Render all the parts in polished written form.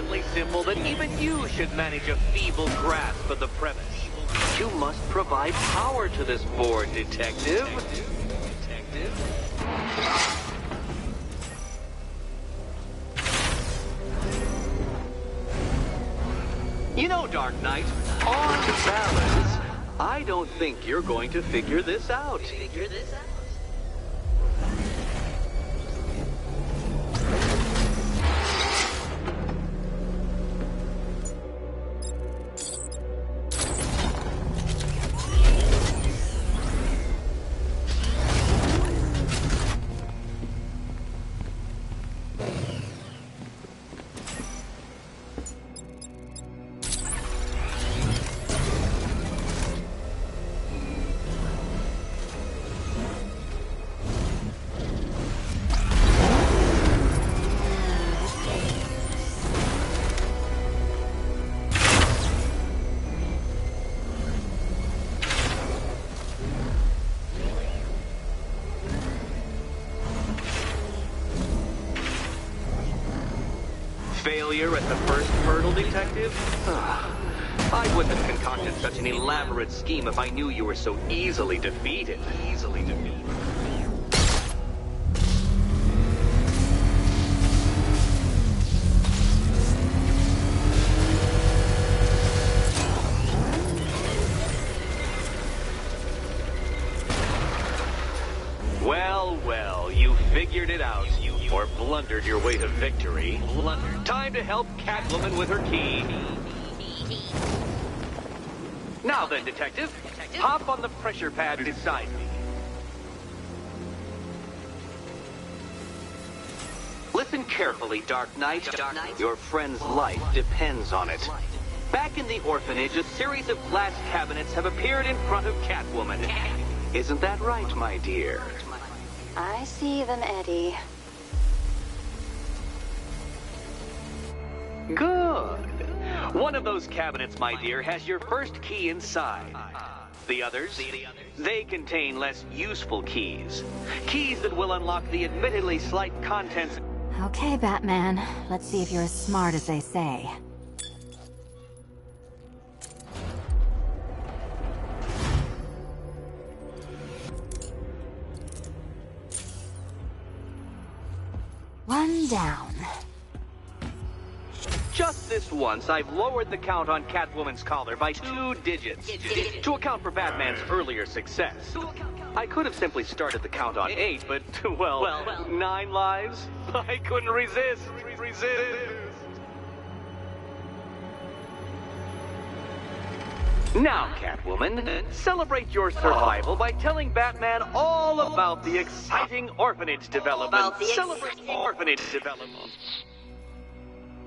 sufficiently simple that even you should manage a feeble grasp of the premise. You must provide power to this board, Detective. You know, Dark Knight, on balance, I don't think you're going to figure this out. Failure at the first hurdle, Detective? I wouldn't have concocted such an elaborate scheme if I knew you were so easily defeated. Well, you figured it out. Or blundered your way to victory. Time to help Catwoman with her key. Now then, Detective, hop on the pressure pad beside me. Listen carefully, Dark Knight. Your friend's life depends on it. Back in the orphanage, a series of glass cabinets have appeared in front of Catwoman. Isn't that right, my dear? I see them, Eddie. Good. One of those cabinets, my dear, has your first key inside. The others, they contain less useful keys. Keys that will unlock the admittedly slight contents. Okay, Batman. Let's see if you're as smart as they say. One down. Just this once, I've lowered the count on Catwoman's collar by 2 digits to account for Batman's earlier success. I could have simply started the count on 8, but, well, 9 lives? I couldn't resist. Now, Catwoman, celebrate your survival by telling Batman all about the exciting orphanage development. Celebrate orphanage development.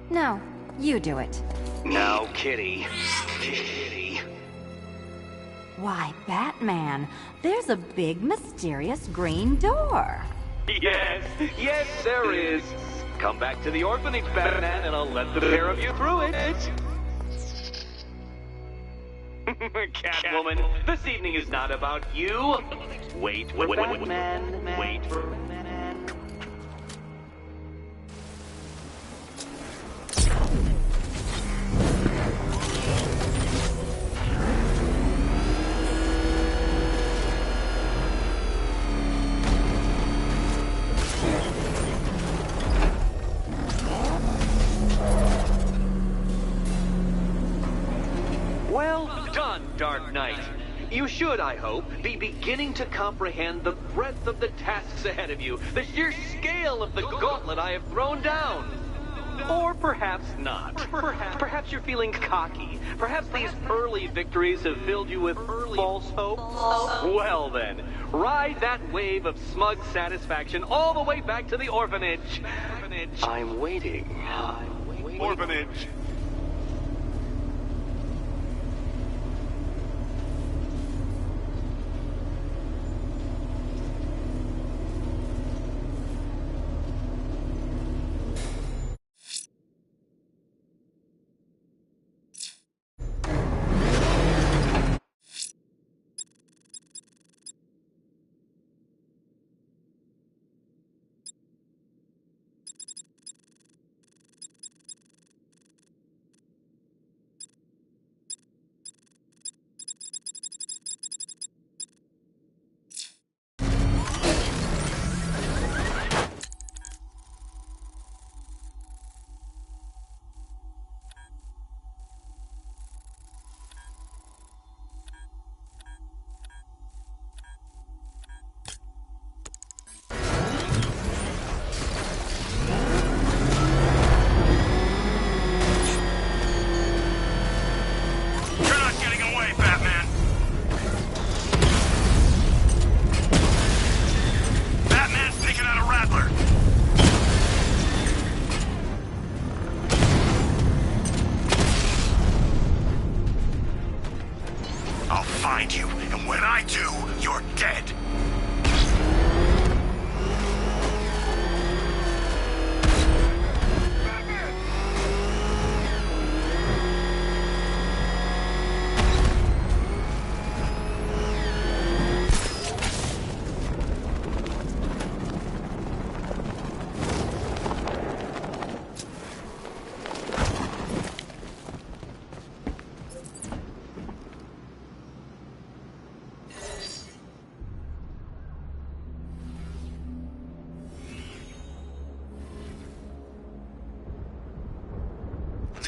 No, you do it. Now, Kitty. Why, Batman, there's a big, mysterious green door. Yes, there is. Come back to the orphanage, Batman, and I'll let the pair of you through it. Catwoman, this evening is not about you. Wait for Batman. Wait for Batman. Well done, Dark Knight. You should, I hope, be beginning to comprehend the breadth of the tasks ahead of you, the sheer scale of the gauntlet I have thrown down. Or perhaps not. Perhaps you're feeling cocky. Perhaps these early victories have filled you with false hope. Well then, ride that wave of smug satisfaction all the way back to the orphanage. I'm waiting. Orphanage. I'll find you, and when I do, you're dead.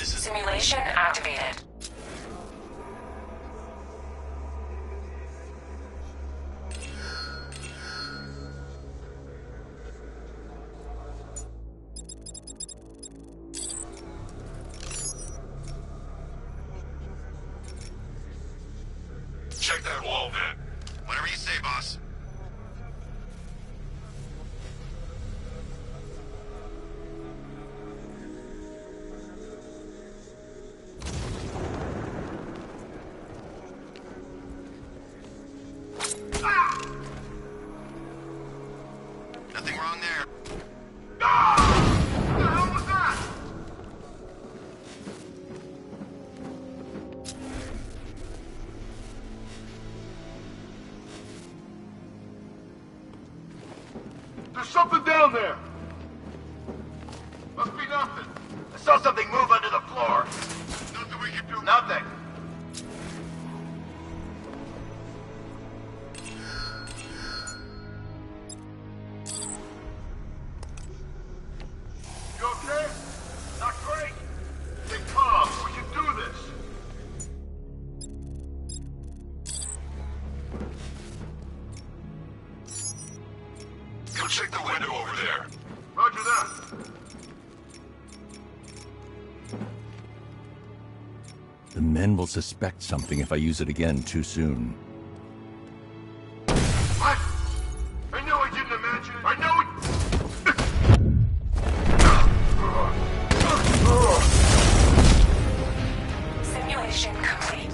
Simulation activated. Check that wall, man. Whatever you say, boss. Nothing wrong there. What the hell was that? There's something down there. Must be nothing. I saw something move under the floor. Nothing we can do. Nothing. You okay? Not great. Stay calm. We can do this. Go check the window over there. Roger that. The men will suspect something if I use it again too soon. What? I know I didn't imagine it. I know it. Simulation complete.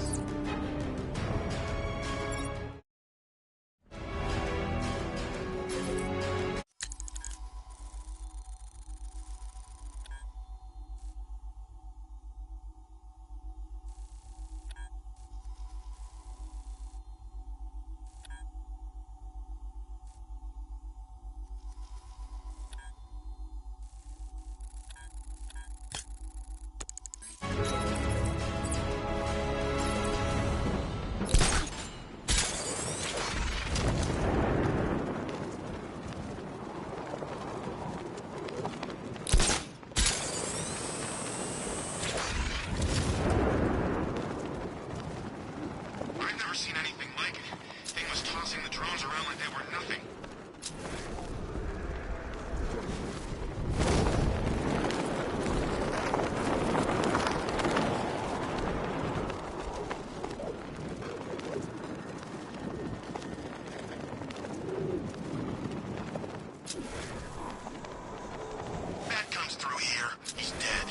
I've never seen anything like it. Thing was tossing the drones around like they were nothing. Bat comes through here. He's dead.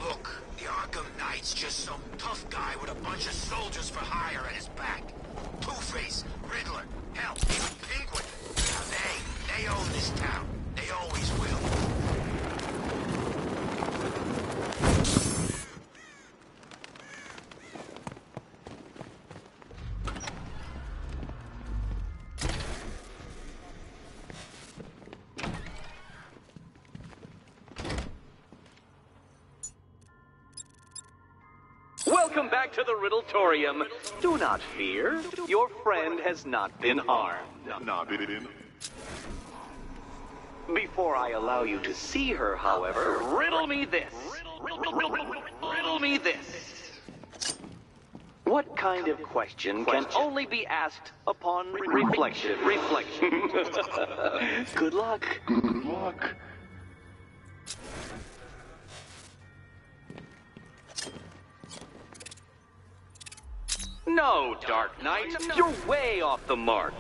Look, the Arkham Knight's just some tough guy with a bunch of soldiers for hire at his back. Two-Face, Riddler, hell, even Penguin. Now they own this town. They always will. Welcome back to the Riddletorium. Do not fear. Your friend has not been harmed. Before I allow you to see her, however, riddle me this. Riddle me this. What kind of question can only be asked upon reflection? Good luck. Good luck. No, Dark Knight, you're way off the mark.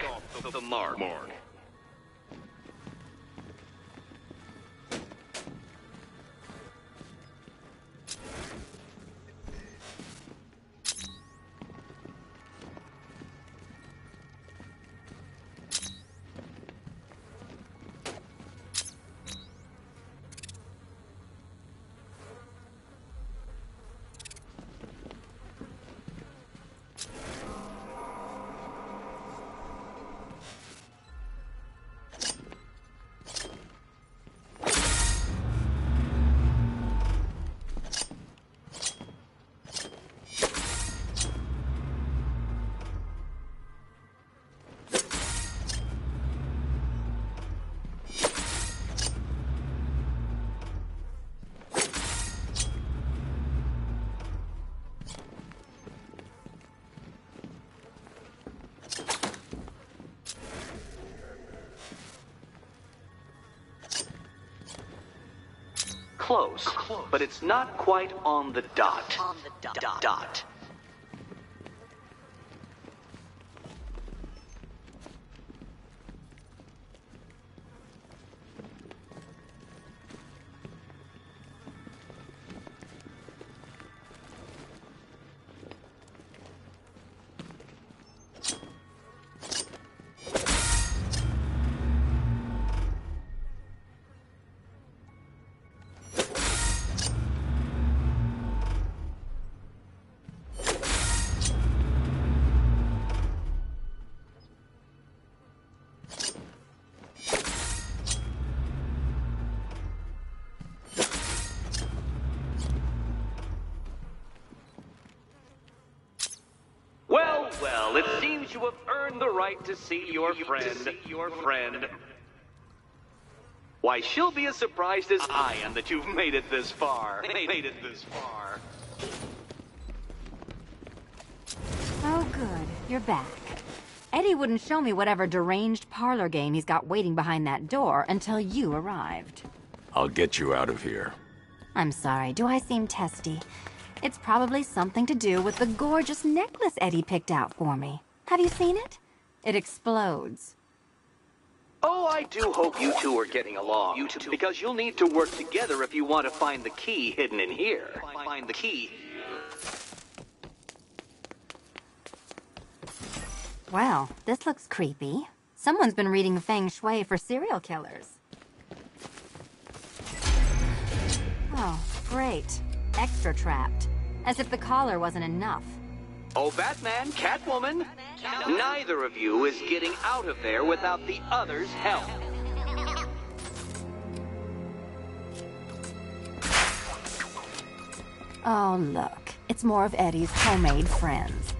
Close, but it's not quite on the dot. Well, it seems you have earned the right to see your friend. Why, she'll be as surprised as I am that you've made it this far. Oh, good. You're back. Eddie wouldn't show me whatever deranged parlor game he's got waiting behind that door until you arrived. I'll get you out of here. I'm sorry, do I seem testy? It's probably something to do with the gorgeous necklace Eddie picked out for me. Have you seen it? It explodes. Oh, I do hope you two are getting along, because you'll need to work together if you want to find the key hidden in here. Find the key. Well, this looks creepy. Someone's been reading Feng Shui for serial killers. Oh, great. Extra trapped. As if the collar wasn't enough. Oh, Batman, Catwoman, neither of you is getting out of there without the other's help. Oh, look. It's more of Eddie's homemade friends.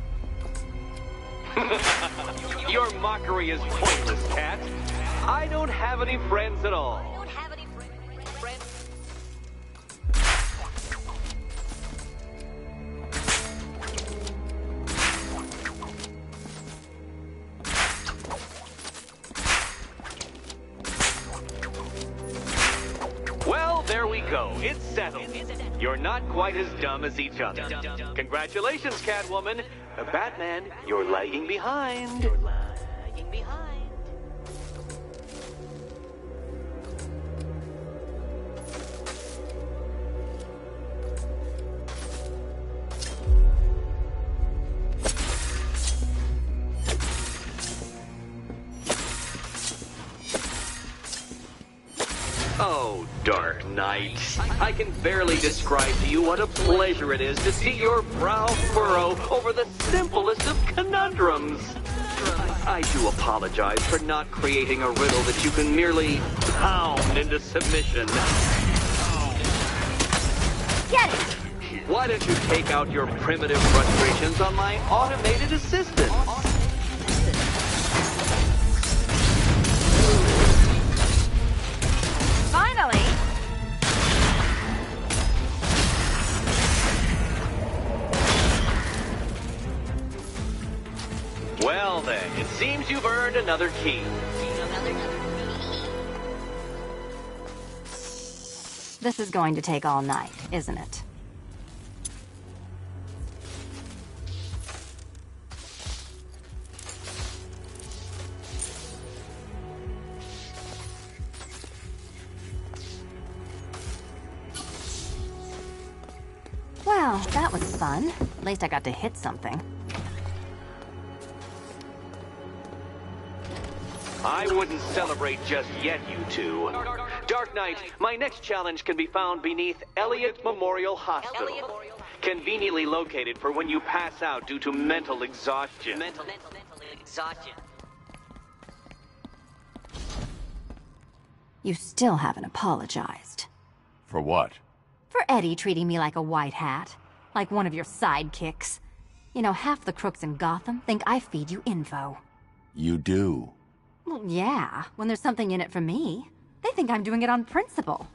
Your mockery is pointless, Cat. I don't have any friends at all. Well, there we go. It's settled. You're not quite as dumb as each other. Congratulations, Catwoman. Batman, you're lagging behind. Oh, Dark Knight, I can barely describe to you what a pleasure it is to see your brow furrow over the simplest of conundrums. I do apologize for not creating a riddle that you can merely pound into submission. Get it! Why don't you take out your primitive frustrations on my automated assistant? Finally! Well then, it seems you've earned another key. This is going to take all night, isn't it? that was fun. At least I got to hit something. I wouldn't celebrate just yet, you two. Dark Knight, my next challenge can be found beneath Elliott Memorial Hospital. Conveniently located for when you pass out due to mental exhaustion. Mental exhaustion. You still haven't apologized. For what? For Eddie treating me like a white hat. Like one of your sidekicks. You know, half the crooks in Gotham think I feed you info. You do. Well, yeah, when there's something in it for me. They think I'm doing it on principle.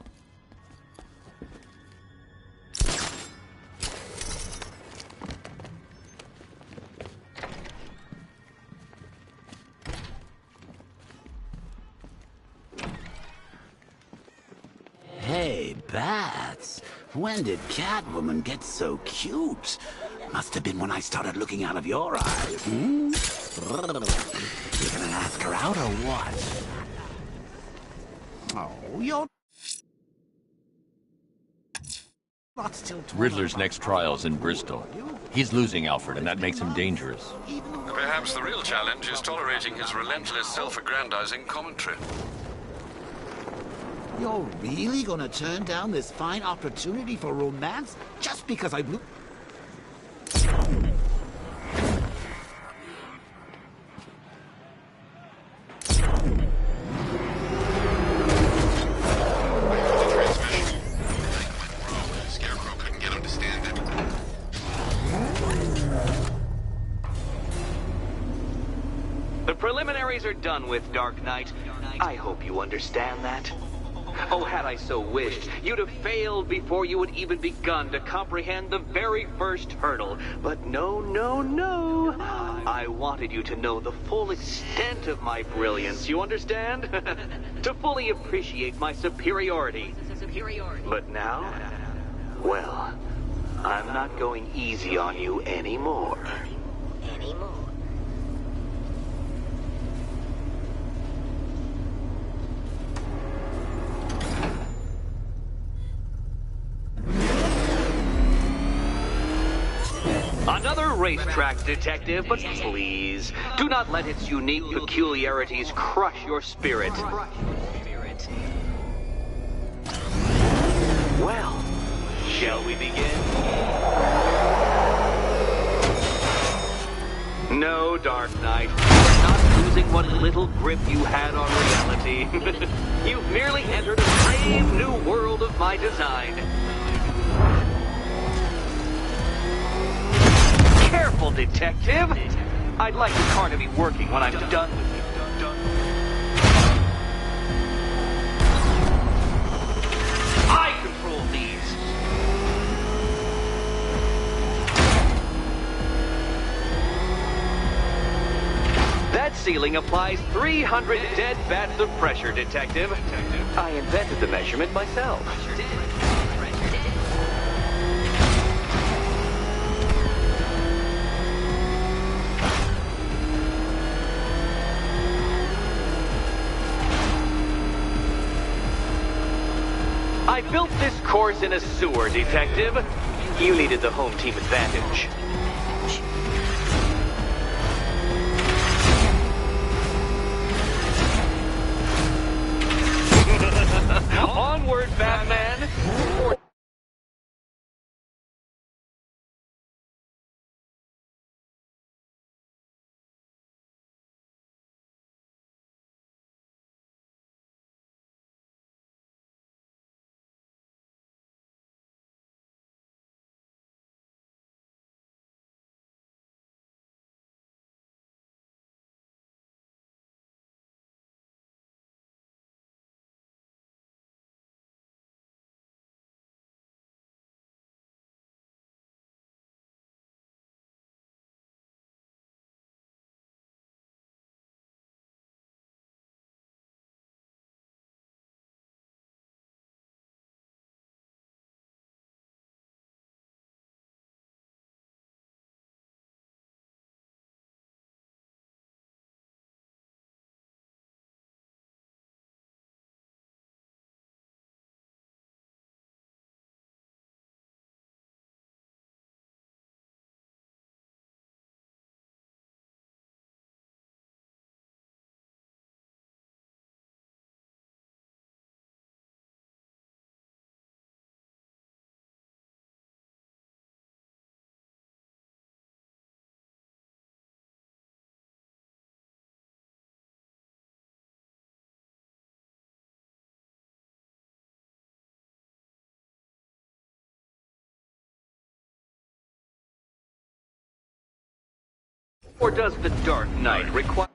Hey, Bats. When did Catwoman get so cute? Must have been when I started looking out of your eyes, hmm? You gonna ask her out or what? Oh, you're not still torn Riddler's about- next trial's in Bristol. He's losing Alfred, and that makes him dangerous. Perhaps the real challenge is tolerating his relentless self-aggrandizing commentary. You're really gonna turn down this fine opportunity for romance just because I blew... Scarecrow couldn't get him to stand it. The preliminaries are done with, Dark Knight. I hope you understand that. Oh, had I so wished, you'd have failed before you had even begun to comprehend the very first hurdle. But no, no, no. I wanted you to know the full extent of my brilliance, you understand? To fully appreciate my superiority. But now, well, I'm not going easy on you anymore. Another racetrack detective, but please, do not let its unique peculiarities crush your spirit. Well, shall we begin? No, Dark Knight, you're not losing what little grip you had on reality. You've merely entered a brave new world of my design. Careful, detective! I'd like the car to be working when I'm done with you. I control these! That ceiling applies 300 dead bats of pressure, detective. I invented the measurement myself. I built this course in a sewer, detective. You needed the home team advantage. Onward, Batman! Or does the Dark Knight require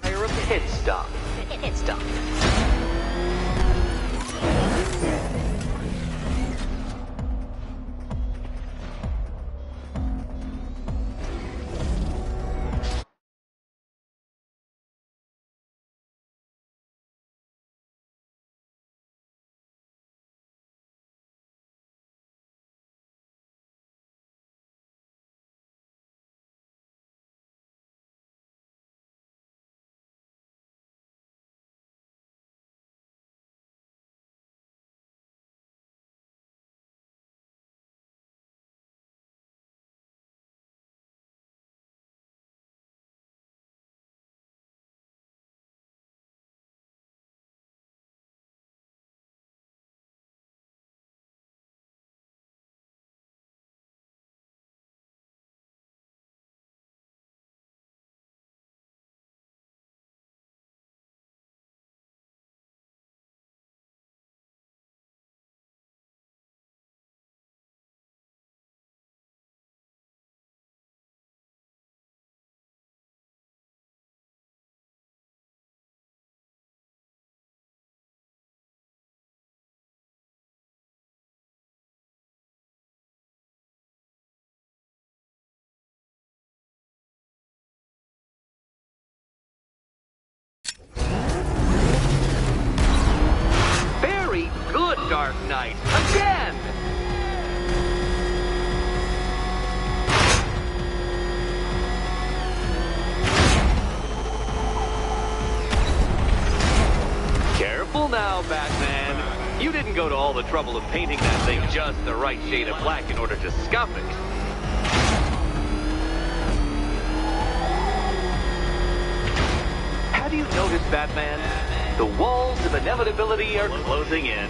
a pit stop? Pit stop. Very good, Dark Knight. Again! Careful now, Batman. You didn't go to all the trouble of painting that thing just the right shade of black in order to scuff it. Have you noticed, Batman? The walls of inevitability are closing in.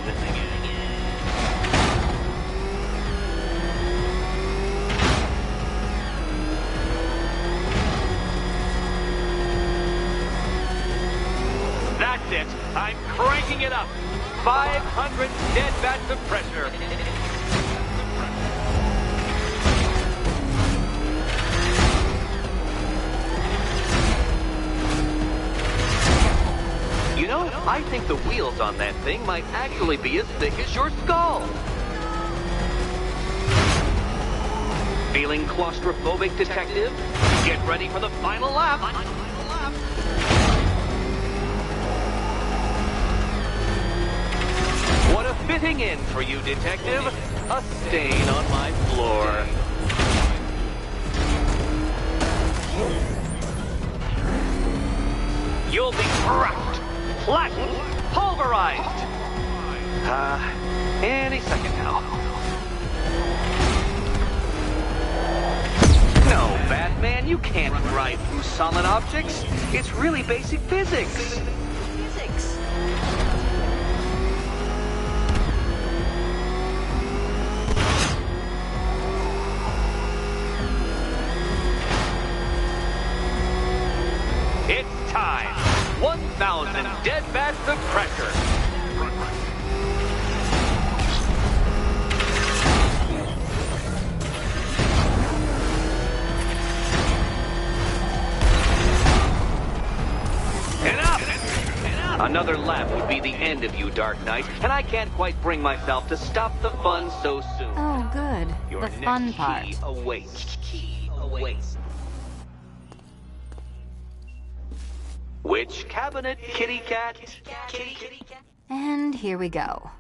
That's it. I'm cranking it up. 500 dead bats of pressure. You know, I think the wheels on that thing might actually be as thick as your skull. Feeling claustrophobic, Detective? Get ready for the final lap. What a fitting end for you, Detective. A stain on my floor. You'll be crushed, flattened, pulverized. Any second now. No, Batman, you can't ride through solid objects. It's really basic physics. It's time. 1,000 dead bats of pressure. Enough! Another lap would be the end of you, Dark Knight, and I can't quite bring myself to stop the fun so soon. Oh, good. Your The fun part. Key awaits. Which cabinet, kitty cat? And here we go.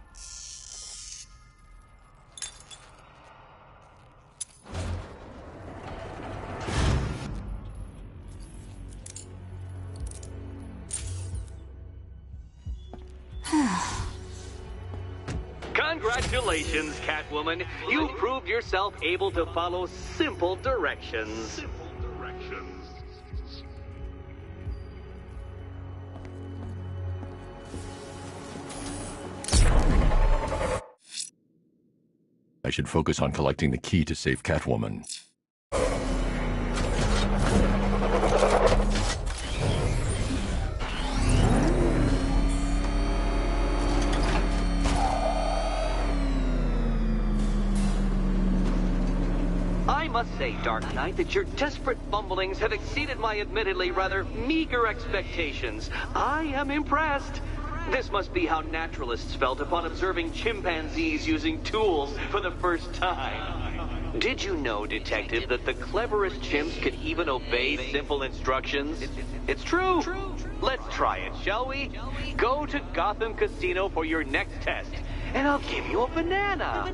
Congratulations, Catwoman. You proved yourself able to follow simple directions. I should focus on collecting the key to save Catwoman. must say, Dark Knight, that your desperate fumblings have exceeded my admittedly rather meager expectations. I am impressed. This must be how naturalists felt upon observing chimpanzees using tools for the first time. Did you know, Detective, that the cleverest chimps could even obey simple instructions? It's true. Let's try it, shall we? Go to Gotham Casino for your next test, and I'll give you a banana.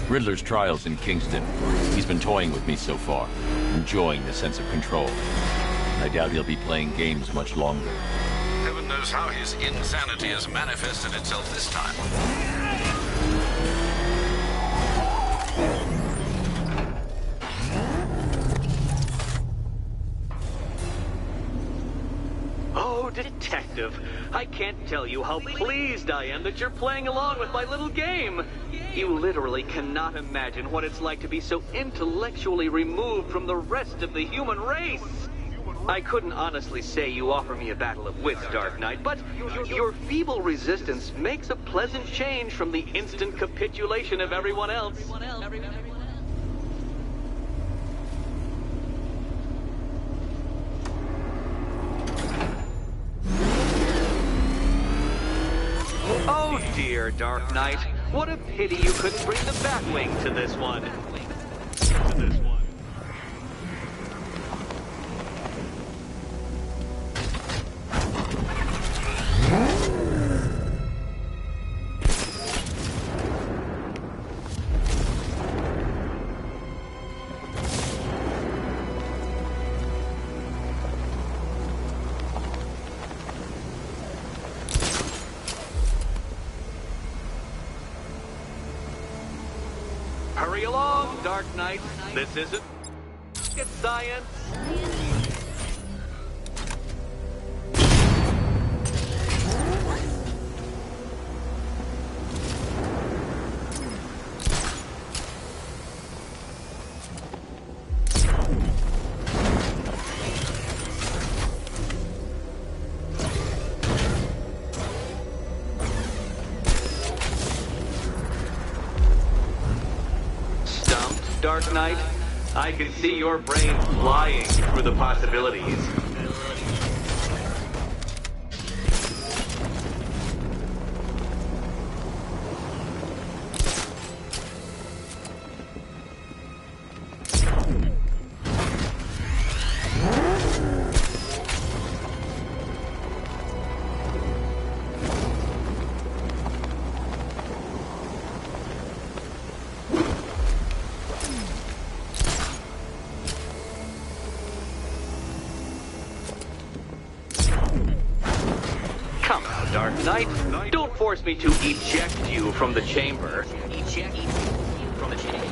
Riddler's trial's in Kingston. He's been toying with me so far, enjoying the sense of control. I doubt he'll be playing games much longer. Heaven knows how his insanity has manifested itself this time. Oh, Detective, I can't tell you how pleased I am that you're playing along with my little game. You literally cannot imagine what it's like to be so intellectually removed from the rest of the human race. I couldn't honestly say you offer me a battle of wits, Dark Knight, but your feeble resistance makes a pleasant change from the instant capitulation of everyone else. Oh dear, Dark Knight. What a pity you couldn't bring the Batwing to this one. Hurry along, Dark Knight. This isn't rocket science. Dark Knight, I can see your brain flying through the possibilities. Dark Knight, don't force me to eject you from the chamber. Eject you from the chamber.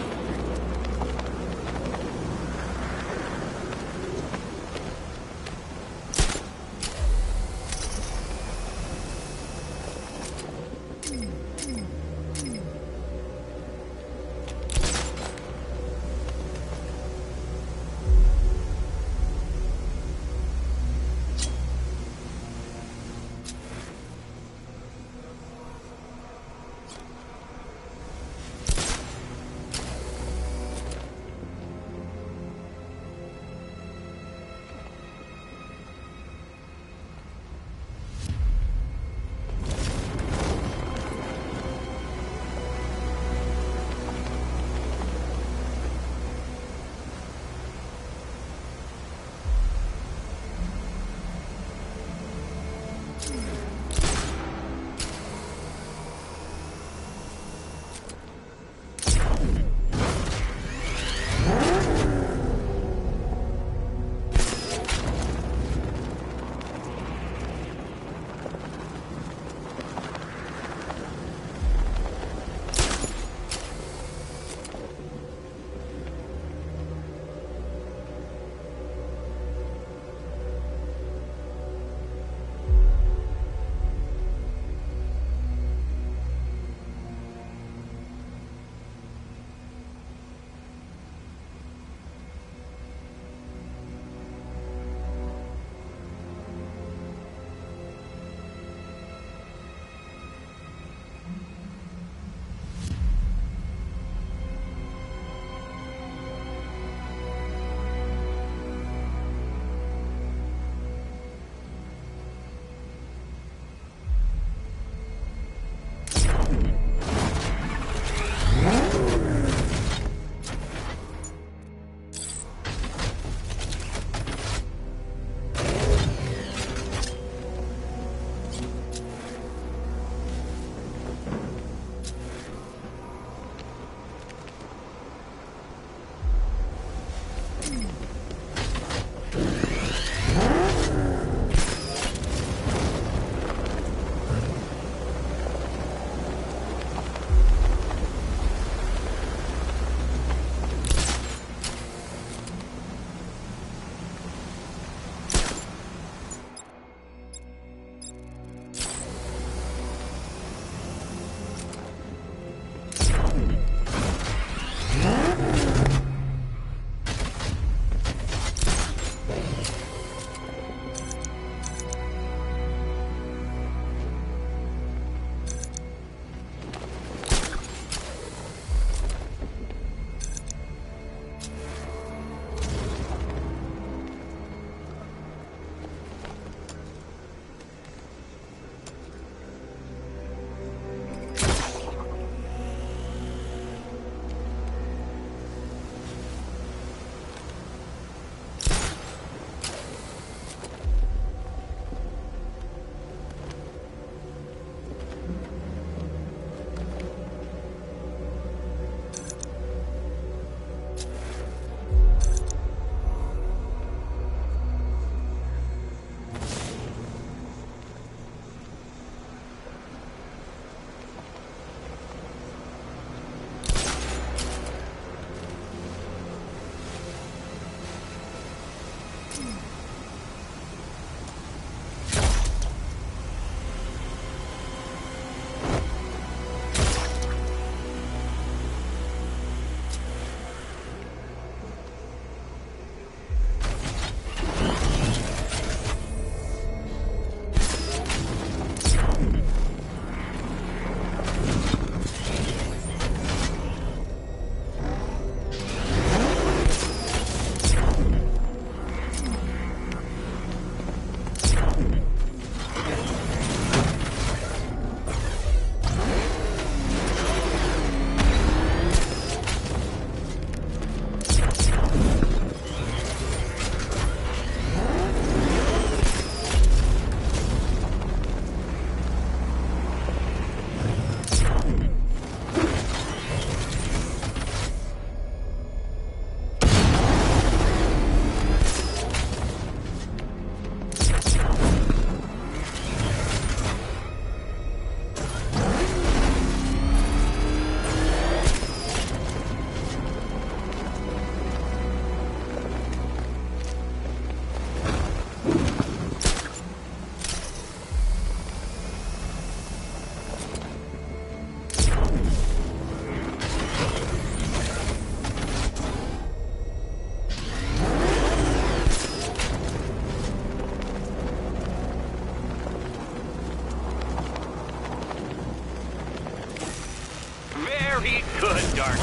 Be good, Dark.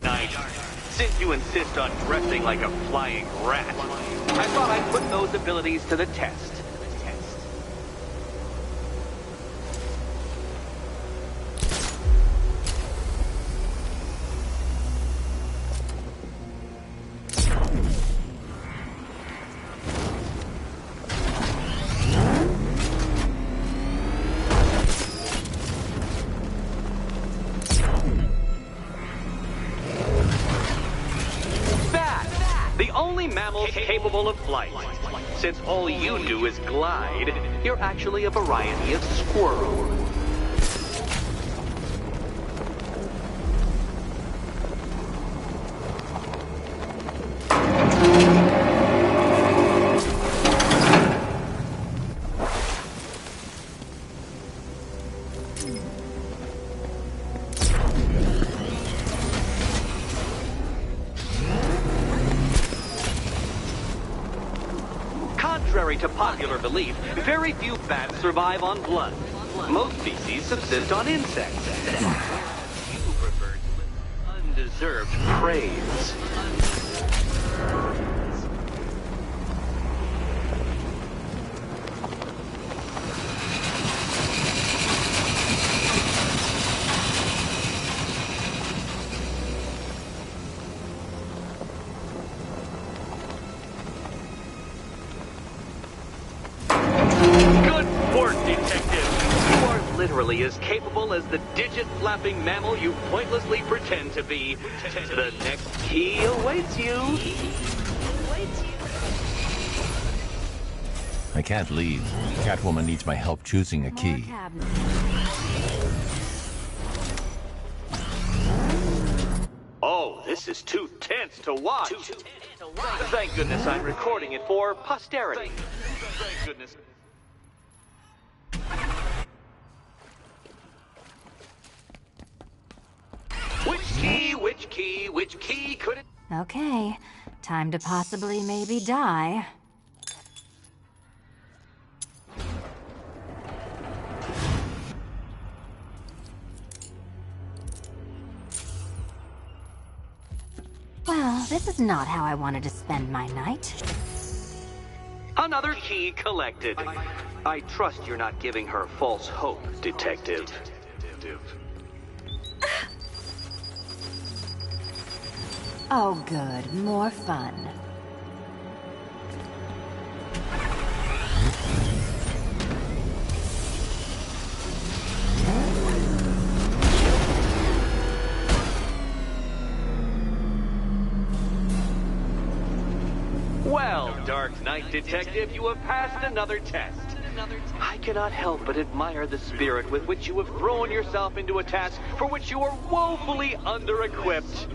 Night. Since you insist on dressing like a flying rat, I thought I'd put those abilities to the test. The only mammals capable of flight. Since all you do is glide, you're actually a variety of squirrel. Contrary to popular belief, very few bats survive on blood. Most species subsist on insects. You prefer undeserved praise. Detective, you are literally as capable as the digit-flapping mammal you pointlessly pretend to be. The next key awaits you. I can't leave. Catwoman needs my help choosing a key. Oh, this is too tense to watch. Thank goodness I'm recording it for posterity. Thank goodness. Which key could it... Okay, time to possibly maybe die. Well, this is not how I wanted to spend my night. Another key collected. I trust you're not giving her false hope, Detective. Oh good, more fun. Well, Dark Knight Detective, you have passed another test. I cannot help but admire the spirit with which you have thrown yourself into a task for which you are woefully under-equipped.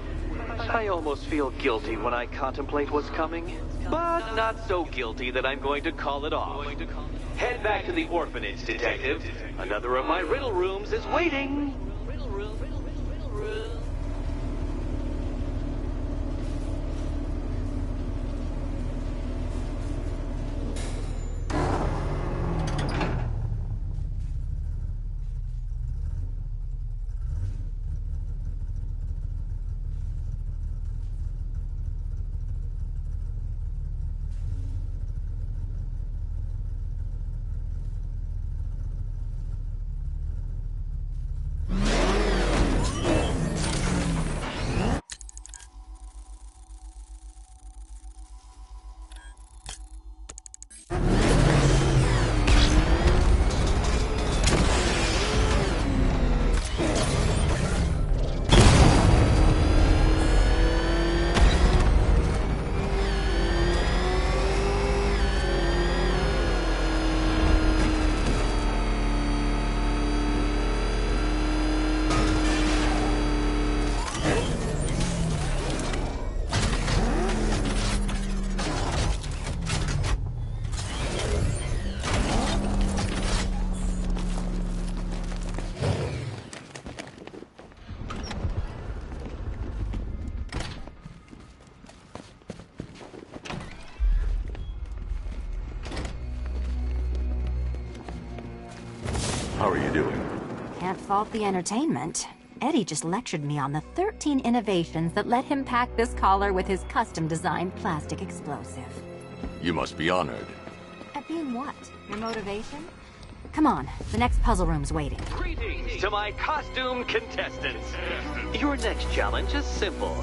I almost feel guilty when I contemplate what's coming, but not so guilty that I'm going to call it off. Head back to the orphanage, Detective. Another of my riddle rooms is waiting. Can't fault the entertainment. Eddie just lectured me on the 13 innovations that let him pack this collar with his custom-designed plastic explosive. You must be honored. At being what? Your motivation? Come on, the next puzzle room's waiting. Greetings to my costumed contestants. Your next challenge is simple.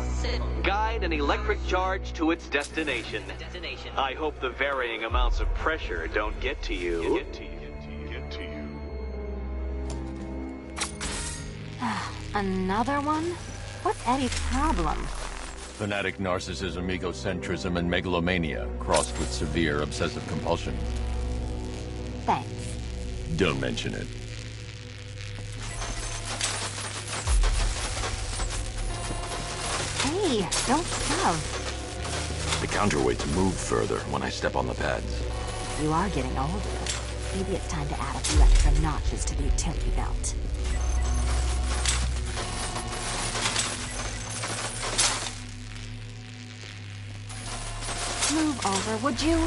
Guide an electric charge to its destination. I hope the varying amounts of pressure don't get to you. Another one? What's Eddie's problem? Fanatic narcissism, egocentrism, and megalomania, crossed with severe obsessive compulsion. Thanks. Don't mention it. Hey, don't shove. The counterweights move further when I step on the pads. You are getting older. Maybe it's time to add a few extra notches to the utility belt. Move over, would you?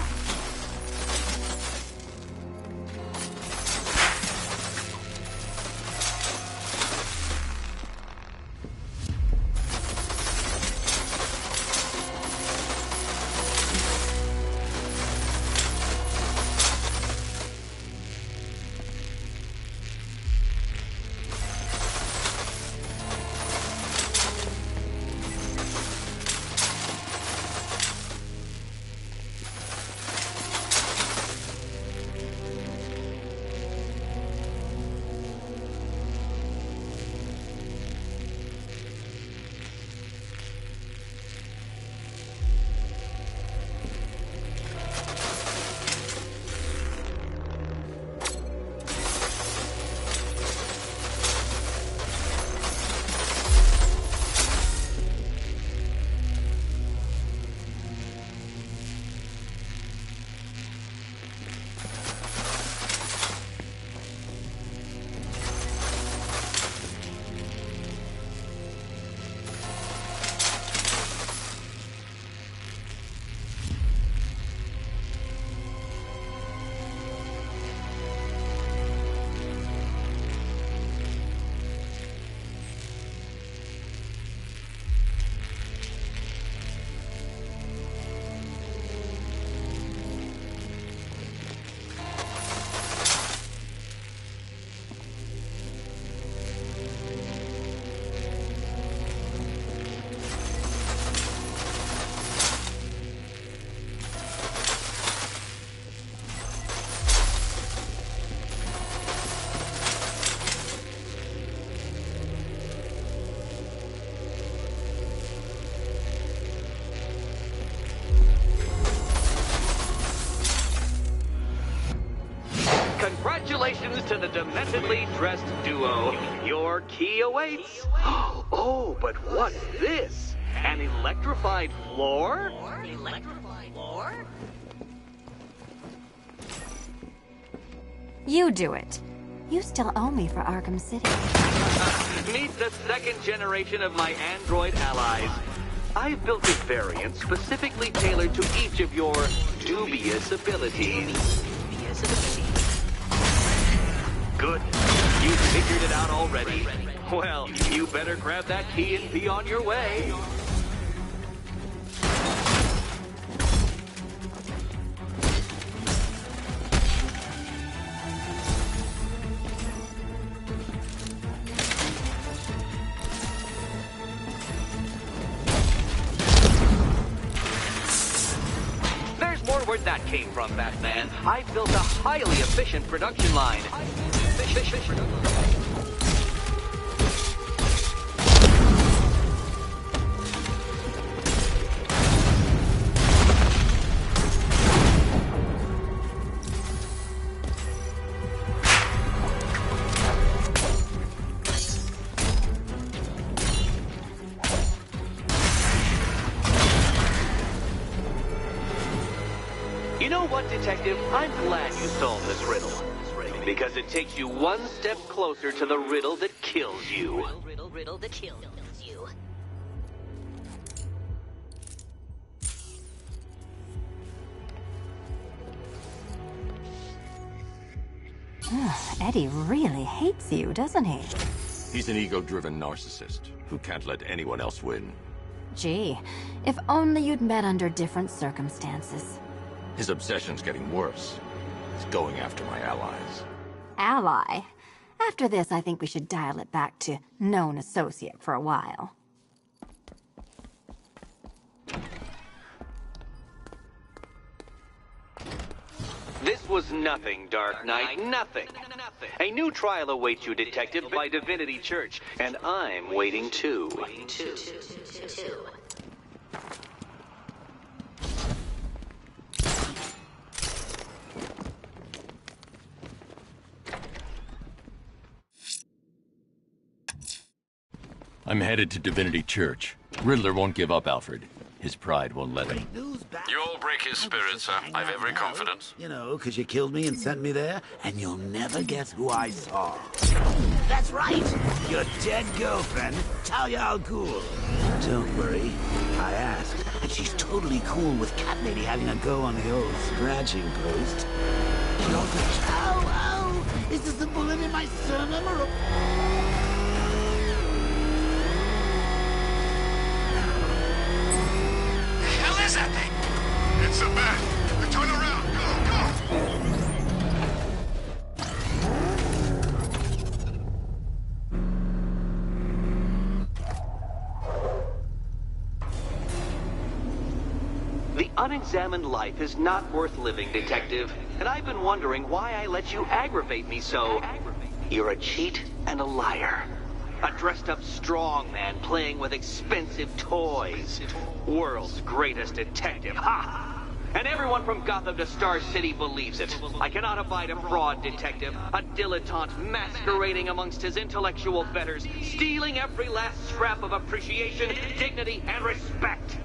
Congratulations to the dementedly dressed duo. Your key awaits. Oh, but what's this? An electrified floor? You do it. You still owe me for Arkham City. Meet the second generation of my android allies. I've built a variant specifically tailored to each of your dubious abilities. Good. You figured it out already? Well, you better grab that key and be on your way. There's more where that came from, Batman. I've built a highly efficient production line. You know what, Detective? I'm glad you solved this riddle. Because it takes you one step closer to the riddle that kills you. Riddle that kills you. Eddie really hates you, doesn't he? He's an ego-driven narcissist who can't let anyone else win. Gee, if only you'd met under different circumstances. His obsession's getting worse. He's going after my allies. Ally? After this, I think we should dial it back to known associate for a while. This was nothing, Dark Knight, nothing. A new trial awaits you, Detective, by Divinity Church, and I'm waiting too. I'm headed to Divinity Church. Riddler won't give up, Alfred. His pride won't let him. You all break his spirit, sir. I've every confidence. You know, because you killed me and sent me there, and you'll never guess who I saw. That's right! Your dead girlfriend, Talia al Ghul. Don't worry, I asked, and she's totally cool with Cat Lady having a go on the old scratching post. She also... Ow! Is this a bullet in my sternum or a... What is that thing? It's a bat. Turn around. Go, go. The unexamined life is not worth living, Detective, and I've been wondering why I let you aggravate me so. You're a cheat and a liar. A dressed-up strongman playing with expensive toys. World's greatest detective, ha! And everyone from Gotham to Star City believes it. I cannot abide a fraud detective, a dilettante masquerading amongst his intellectual betters, stealing every last scrap of appreciation, dignity, and respect.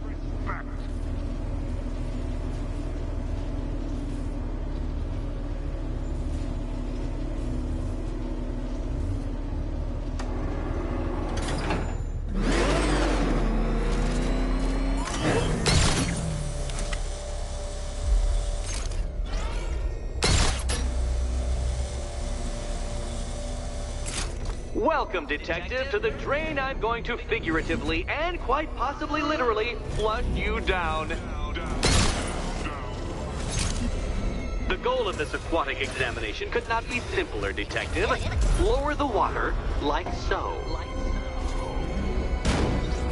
Welcome, Detective, to the drain I'm going to figuratively and quite possibly literally flush you down. The goal of this aquatic examination could not be simpler, Detective. Lower the water like so.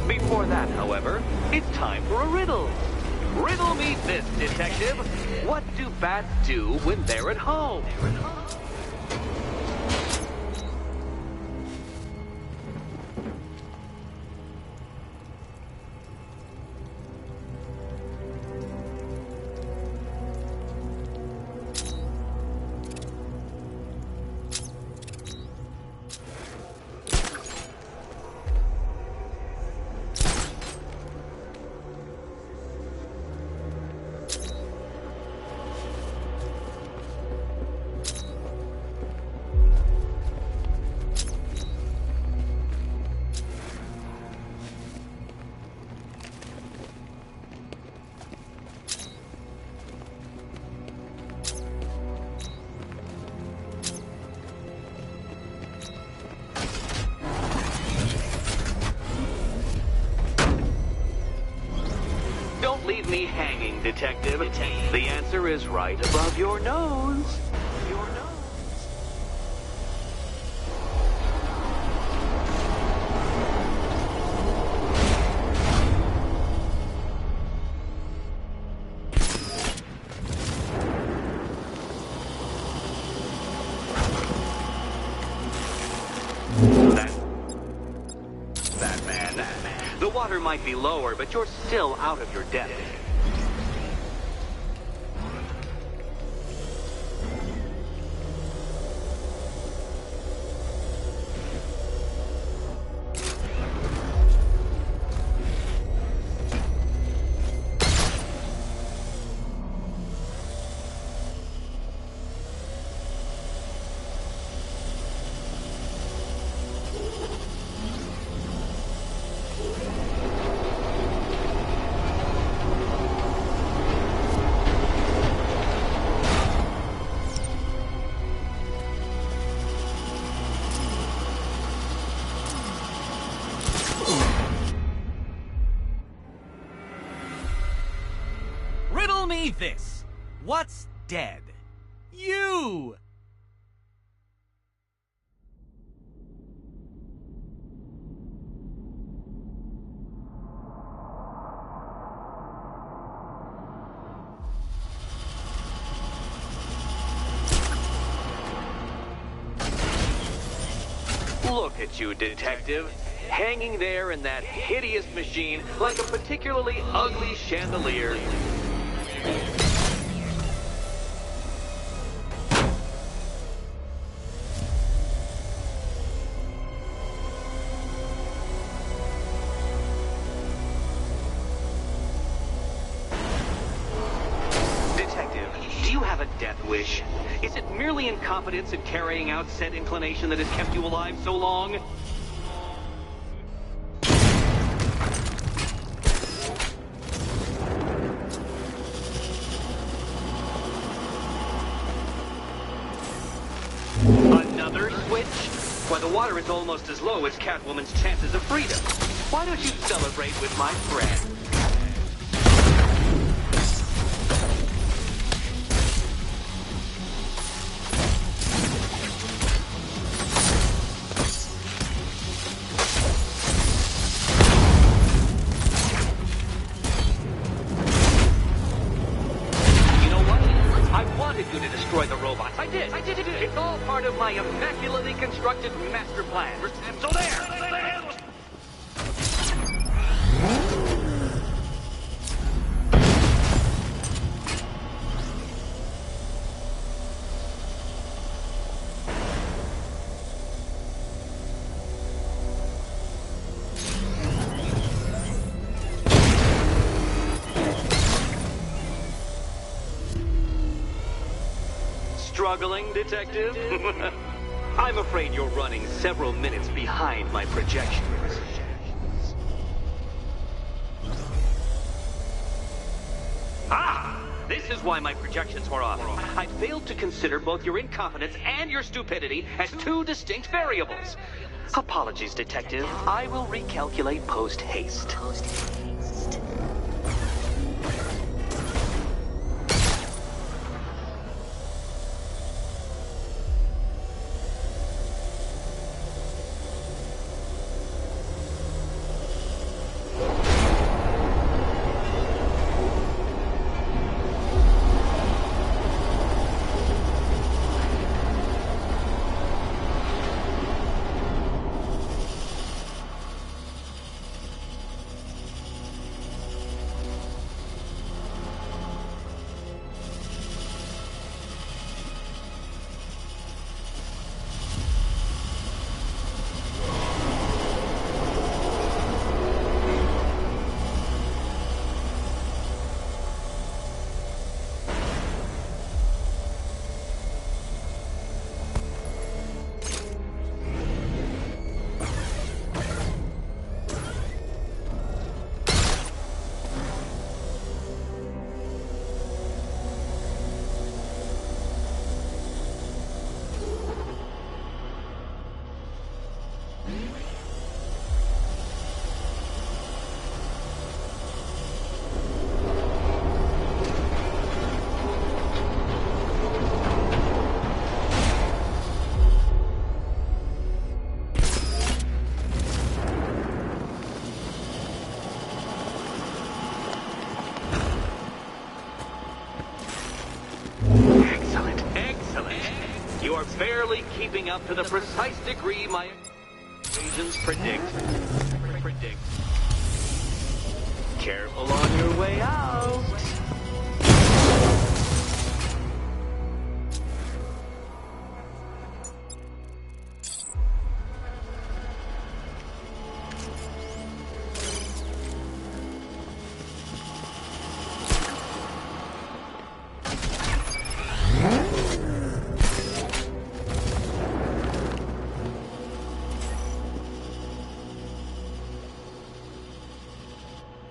Before that, however, it's time for a riddle. Riddle me this, Detective. What do bats do when they're at home? Leave me hanging, Detective. The answer is right above your nose. Your nose. The water might be lower, but you're still out of your depth. me this. What's dead? You! Look at you, detective. Hanging there in that hideous machine like a particularly ugly chandelier. Detective, do you have a death wish? Is it merely incompetence in carrying out said inclination that has kept you alive so long? Another switch? Why, the water is almost as low as Catwoman's chances of freedom. Why don't you celebrate with my friend? You to destroy the robots. I did. It's all part of my immaculately constructed master plan. So there! Struggling, detective? I'm afraid you're running several minutes behind my projections. Ah! This is why my projections were off. I failed to consider both your incompetence and your stupidity as two distinct variables. Apologies, detective. I will recalculate post-haste. Barely keeping up to the precise degree my equations predict. Careful on your way out.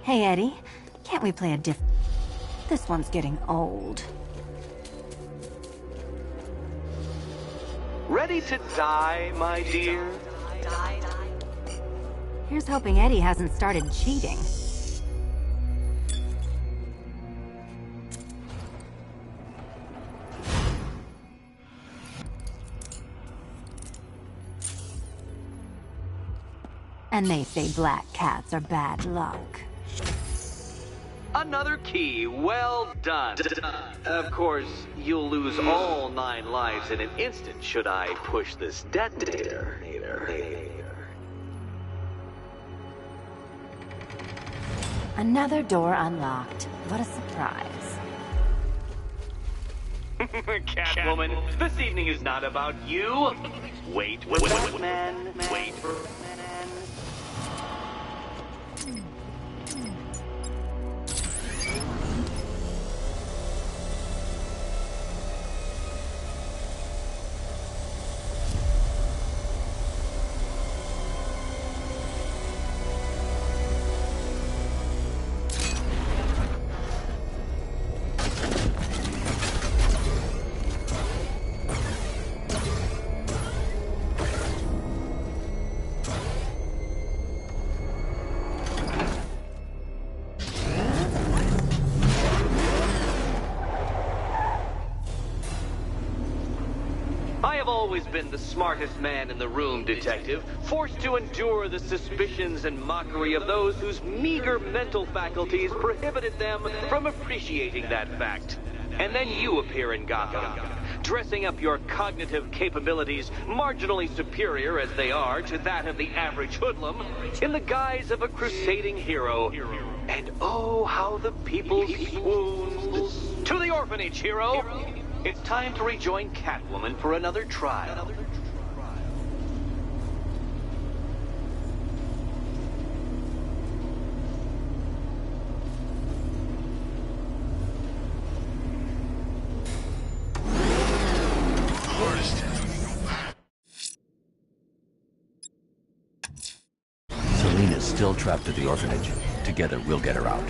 Hey, Eddie, can't we play a This one's getting old. Ready to die, my dear? Here's hoping Eddie hasn't started cheating. And they say black cats are bad luck. Another key, well done. Of course, you'll lose all 9 lives in an instant should I push this detonator. Another door unlocked. What a surprise. Catwoman, this evening is not about you. Wait, Batman. Wait for Batman. I've always been the smartest man in the room, Detective, forced to endure the suspicions and mockery of those whose meager mental faculties prohibited them from appreciating that fact. And then you appear in Gotham, dressing up your cognitive capabilities marginally superior as they are to that of the average hoodlum, in the guise of a crusading hero. And oh, how the people swoons. To the orphanage, hero! It's time to rejoin Catwoman for another trial. Selena's still trapped at the orphanage. Together, we'll get her out.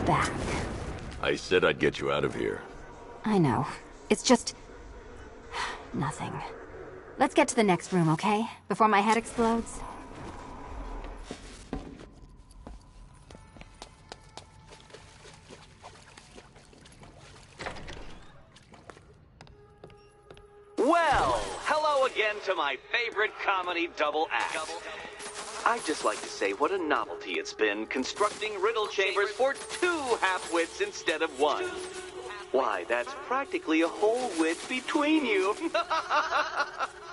Back. I said I'd get you out of here. I know. It's just... nothing. Let's get to the next room, okay? Before my head explodes. Well, hello again to my favorite comedy double act. I'd just like to say what a novelty it's been constructing riddle chambers for 2 half-wits instead of 1. Why, that's practically a whole wit between you.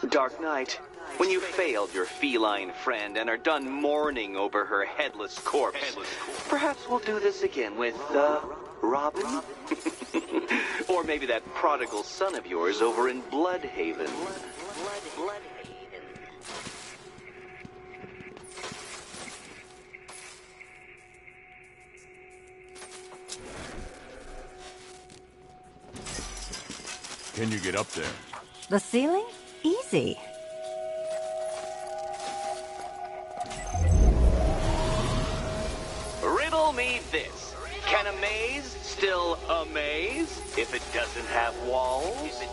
Dark Knight, when you failed your feline friend and are done mourning over her headless corpse, perhaps we'll do this again with, Robin? Or maybe that prodigal son of yours over in Bloodhaven. Can you get up there? The ceiling? Easy. Riddle me this. Can a maze still amaze if it doesn't have walls?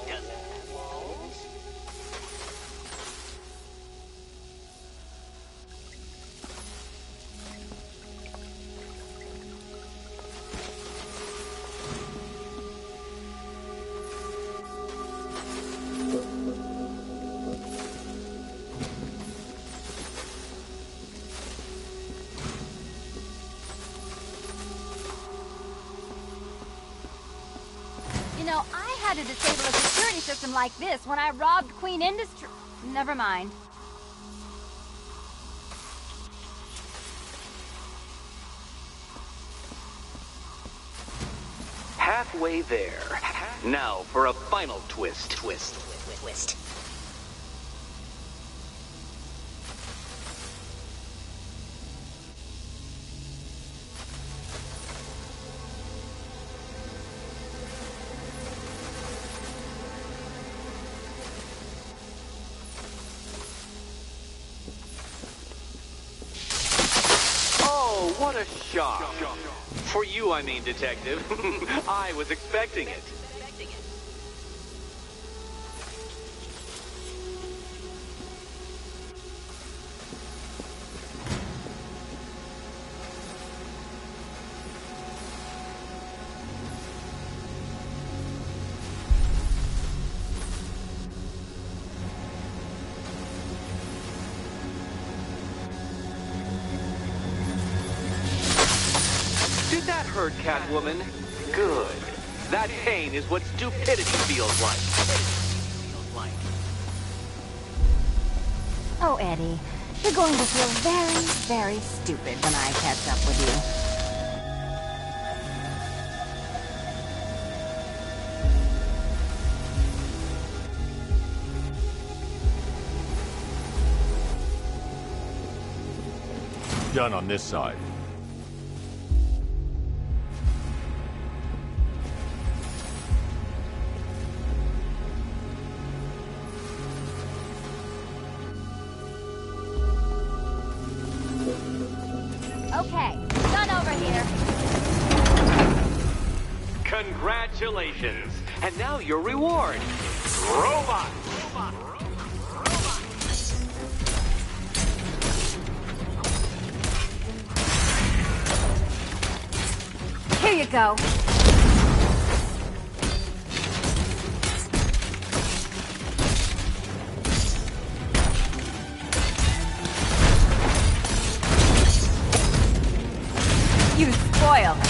You know, I had to disable a security system like this when I robbed Queen Industry. Never mind. Halfway there. Now for a final twist. Oh, what a shock. For you, I mean, Detective. I was expecting it. Did that hurt, Catwoman? Good. That pain is what stupidity feels like. Oh, Eddie, you're going to feel very, very stupid when I catch up with you. Done on this side. Okay, done over here. Congratulations. And now your reward. Robot. Here you go. You spoil me.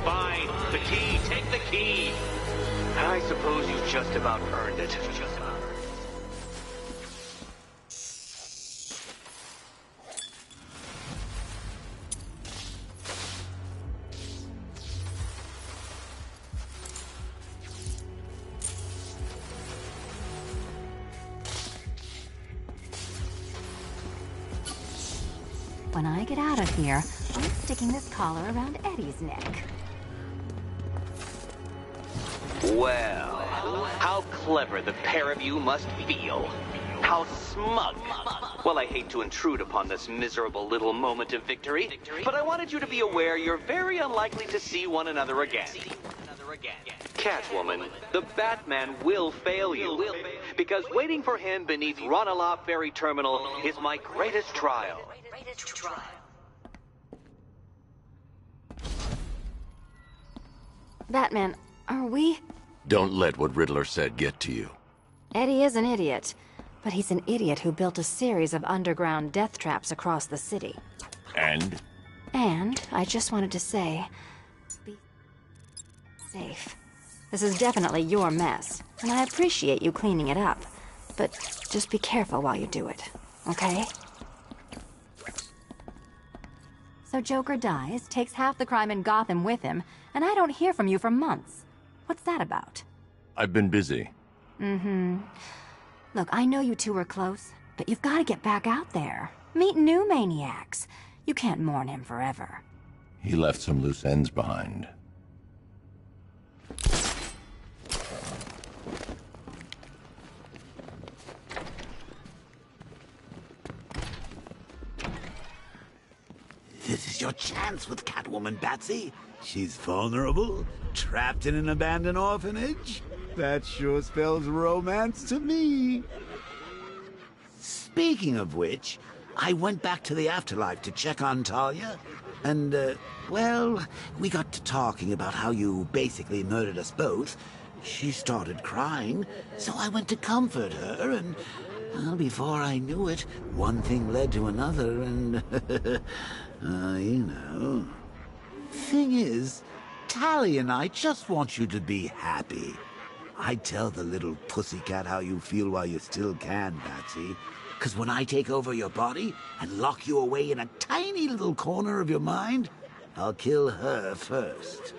Fine. The key. Take the key. I suppose you just about earned it. When I get out of here, I'm sticking this collar around Eddie's neck. Well, how clever the pair of you must feel. How smug. Well, I hate to intrude upon this miserable little moment of victory, but I wanted you to be aware you're very unlikely to see one another again. Catwoman, the Batman will fail you, because waiting for him beneath Ronalop Ferry Terminal is my greatest trial. Batman, are we? Don't let what Riddler said get to you. Eddie is an idiot, but he's an idiot who built a series of underground death traps across the city. And? And I just wanted to say, be safe. This is definitely your mess, and I appreciate you cleaning it up. But just be careful while you do it, okay? So Joker dies, takes half the crime in Gotham with him, and I don't hear from you for months. What's that about? I've been busy. Look, I know you two were close, but you've got to get back out there. Meet new maniacs. You can't mourn him forever. He left some loose ends behind. This is your chance with Catwoman, Batsy. She's vulnerable, trapped in an abandoned orphanage. That sure spells romance to me. Speaking of which, I went back to the afterlife to check on Talia, and, well, we got to talking about how you basically murdered us both. She started crying, so I went to comfort her, and, well, before I knew it, one thing led to another, and, you know. Thing is, Talia and I just want you to be happy. I'd tell the little pussycat how you feel while you still can, Patsy. 'Cause when I take over your body and lock you away in a tiny little corner of your mind, I'll kill her first.